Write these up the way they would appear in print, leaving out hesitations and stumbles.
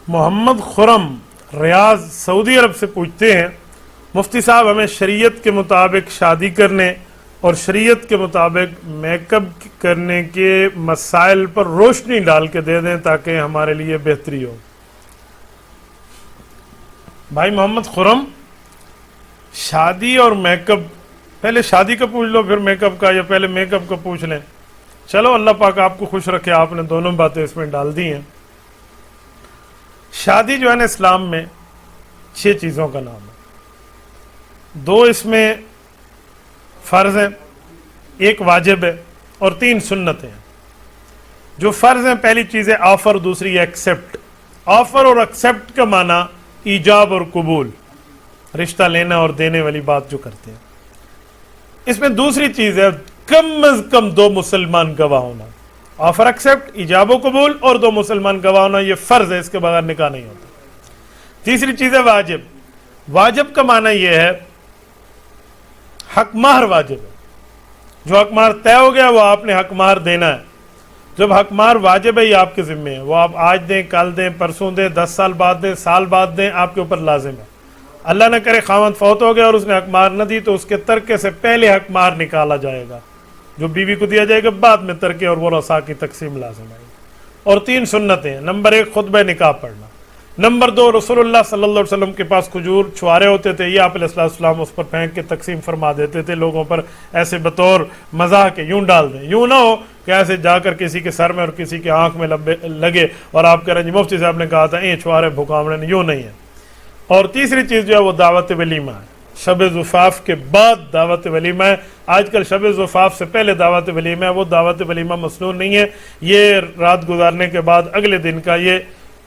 محمد خرم ریاض سعودی عرب سے پوچھتے ہیں مفتی صاحب ہمیں شریعت کے مطابق شادی کرنے اور شریعت کے مطابق میک اپ کرنے کے مسائل پر روشنی ڈال کے دے دیں تاکہ ہمارے لیے بہتری ہو۔ بھائی محمد خرم، شادی اور میک اپ، پہلے شادی کا پوچھ لو پھر میک اپ کا، یا پہلے میک اپ کا پوچھ لیں؟ چلو اللہ پاک آپ کو خوش رکھے، آپ نے دونوں باتیں اس میں ڈال دی ہیں۔ شادی جو ہے نا اسلام میں 6 چیزوں کا نام ہے، 2 اس میں فرض ہیں، 1 واجب ہے اور 3 سنتیں ہیں۔ جو فرض ہیں، پہلی چیز ہے آفر، دوسری ایکسپٹ۔ آفر اور ایکسپٹ کا معنی ایجاب اور قبول، رشتہ لینا اور دینے والی بات جو کرتے ہیں۔ اس میں دوسری چیز ہے کم از کم 2 مسلمان گواہ ہونا۔ آفر ایکسپٹ، ایجاب و قبول اور 2 مسلمان گواہ ہونا، یہ فرض ہے، اس کے بغیر نکاح نہیں ہوتا۔ تیسری چیز ہے واجب۔ واجب کا معنی یہ ہے حق مہر واجب ہے، جو حق مہر طے ہو گیا وہ آپ نے حق مہر دینا ہے۔ جب حق مہر واجب ہے یہ آپ کے ذمے ہے، وہ آپ آج دیں، کل دیں، پرسوں دیں، 10 سال بعد دیں، سال بعد دیں، آپ کے اوپر لازم ہے۔ اللہ نہ کرے خاوند فوت ہو گیا اور اس نے حق مہر نہ دی تو اس کے ترکے سے پہلے حق مہر نکالا جائے گا، جو بیوی کو دیا جائے گا، بعد میں ترکے اور ورثاء کی تقسیم لازم آئے گی۔ اور 3 سنتیں ہیں۔ نمبر 1 خطبہ نکاح پڑھنا۔ نمبر 2 رسول اللہ صلی اللہ علیہ وسلم کے پاس کھجور چھوارے ہوتے تھے، یہ آپ علیہ السلام اس پر پھینک کے تقسیم فرما دیتے تھے لوگوں پر، ایسے بطور مزاح کے یوں ڈال دیں، یوں نہ ہو کہ ایسے جا کر کسی کے سر میں اور کسی کے آنکھ میں لگے اور آپ کہہ رہے ہیں جی مفتی صاحب نے کہا تھا چھوارے بھکامڑے، یوں نہیں ہے۔ اور تیسری چیز جو ہے وہ دعوت ولیمہ ہے۔ شب زفاف کے بعد دعوت ولیمہ ہے۔ آج کل شب زفاف سے پہلے دعوت ولیمہ ہے، وہ دعوت ولیمہ مسنون نہیں ہے، یہ رات گزارنے کے بعد اگلے دن کا یہ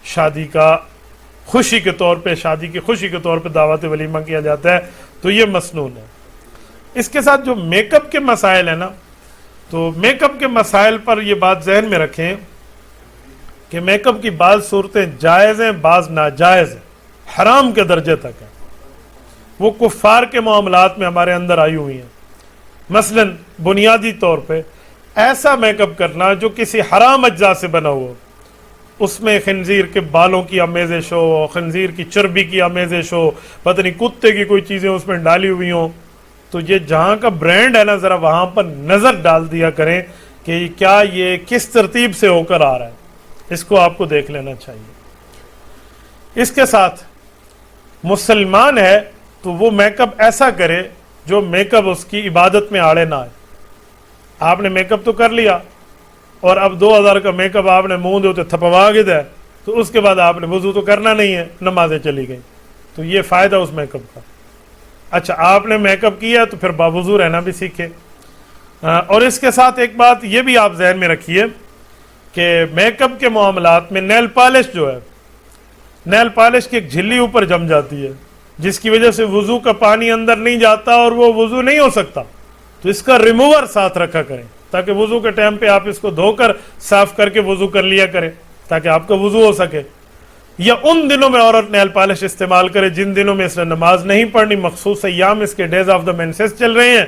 شادی کا خوشی کے طور پہ، شادی کی خوشی کے طور پہ دعوت ولیمہ کیا جاتا ہے، تو یہ مسنون ہے۔ اس کے ساتھ جو میک اپ کے مسائل ہیں نا، تو میک اپ کے مسائل پر یہ بات ذہن میں رکھیں کہ میک اپ کی بعض صورتیں جائز ہیں، بعض ناجائز ہیں، حرام کے درجے تک ہیں، وہ کفار کے معاملات میں ہمارے اندر آئی ہوئی ہیں۔ مثلا بنیادی طور پہ ایسا میک اپ کرنا جو کسی حرام اجزاء سے بنا ہوا، اس میں خنزیر کے بالوں کی آمیزش ہو، خنزیر کی چربی کی آمیزش ہو، پتہ نہیں کتے کی کوئی چیزیں اس میں ڈالی ہوئی ہوں، تو یہ جہاں کا برانڈ ہے نا، ذرا وہاں پر نظر ڈال دیا کریں کہ کیا یہ کس ترتیب سے ہو کر آ رہا ہے، اس کو آپ کو دیکھ لینا چاہیے۔ اس کے ساتھ مسلمان ہے تو وہ میک اپ ایسا کرے جو میک اپ اس کی عبادت میں آڑے نہ آئے۔ آپ نے میک اپ تو کر لیا اور اب 2000 کا میک اپ آپ نے منہ دے ہوتے تھپوا کے دیا، تو اس کے بعد آپ نے وضو تو کرنا نہیں ہے، نمازیں چلی گئیں، تو یہ فائدہ اس میک اپ کا۔ اچھا آپ نے میک اپ کیا تو پھر باوضو رہنا بھی سیکھے۔ اور اس کے ساتھ ایک بات یہ بھی آپ ذہن میں رکھیے کہ میک اپ کے معاملات میں نیل پالش جو ہے، نیل پالش کی ایک جھلی اوپر جم جاتی ہے جس کی وجہ سے وضو کا پانی اندر نہیں جاتا اور وہ وضو نہیں ہو سکتا، تو اس کا ریموور ساتھ رکھا کریں تاکہ وضو کے ٹائم پہ آپ اس کو دھو کر صاف کر کے وضو کر لیا کریں تاکہ آپ کا وضو ہو سکے۔ یا ان دنوں میں عورت نیل پالش استعمال کرے جن دنوں میں اس نے نماز نہیں پڑھنی، مخصوص ایام اس کے ڈیز آف دا مینسز چل رہے ہیں،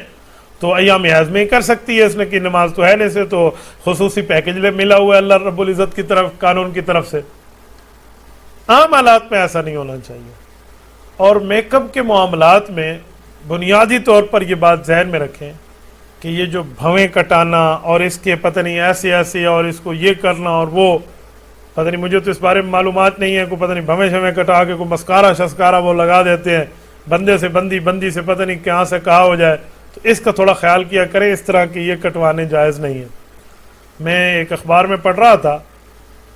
تو ایام حیض میں ہی کر سکتی ہے اس نے، کہ نماز تو ہے نہیں سے، تو خصوصی پیکج ملا ہوا ہے اللہ رب العزت کی طرف، قانون کی طرف سے۔ عام حالات میں ایسا نہیں ہونا چاہیے۔ اور میک اپ کے معاملات میں بنیادی طور پر یہ بات ذہن میں رکھیں کہ یہ جو بھویں کٹانا اور اس کے پتہ نہیں ایسے ایسے اور اس کو یہ کرنا اور وہ پتہ نہیں، مجھے تو اس بارے میں معلومات نہیں ہے، کوئی پتہ نہیں بھویں شویں کٹا کے کوئی مسکارا شسکارا وہ لگا دیتے ہیں، بندے سے بندی سے پتہ نہیں کہاں سے کہاں ہو جائے، تو اس کا تھوڑا خیال کیا کریں، اس طرح کی یہ کٹوانے جائز نہیں ہیں۔ میں ایک اخبار میں پڑھ رہا تھا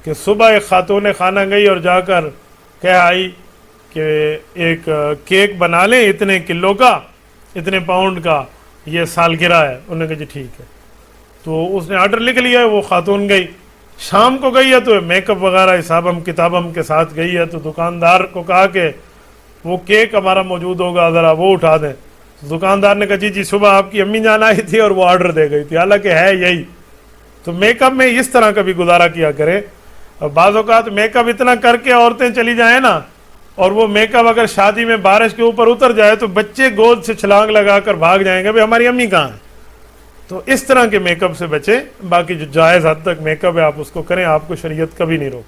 کہ صبح ایک خاتون خانہ گئی اور جا کر کہہ آئی کہ ایک کیک بنا لیں اتنے کلو کا، اتنے پاؤنڈ کا، یہ سالگرہ ہے۔ انہوں نے کہا جی ٹھیک ہے، تو اس نے آرڈر لکھ لیا ہے، وہ خاتون گئی، شام کو گئی ہے تو میک اپ وغیرہ حسابم کتابم کے ساتھ گئی ہے، تو دکاندار کو کہا کہ وہ کیک ہمارا موجود ہوگا ذرا وہ اٹھا دیں۔ دکاندار نے کہا جی صبح آپ کی امی جان آئی تھی اور وہ آرڈر دے گئی تھی، حالانکہ ہے یہی۔ تو میک اپ میں اس طرح کا بھی گزارا کیا کریں۔ اور بعض اوقات میک اپ اتنا کر کے عورتیں چلی جائیں نا، اور وہ میک اپ اگر شادی میں بارش کے اوپر اتر جائے تو بچے گود سے چھلانگ لگا کر بھاگ جائیں گے، بھئی ہماری امی کہاں ہیں۔ تو اس طرح کے میک اپ سے بچیں، باقی جو جائز حد تک میک اپ ہے آپ اس کو کریں، آپ کو شریعت کبھی نہیں روک۔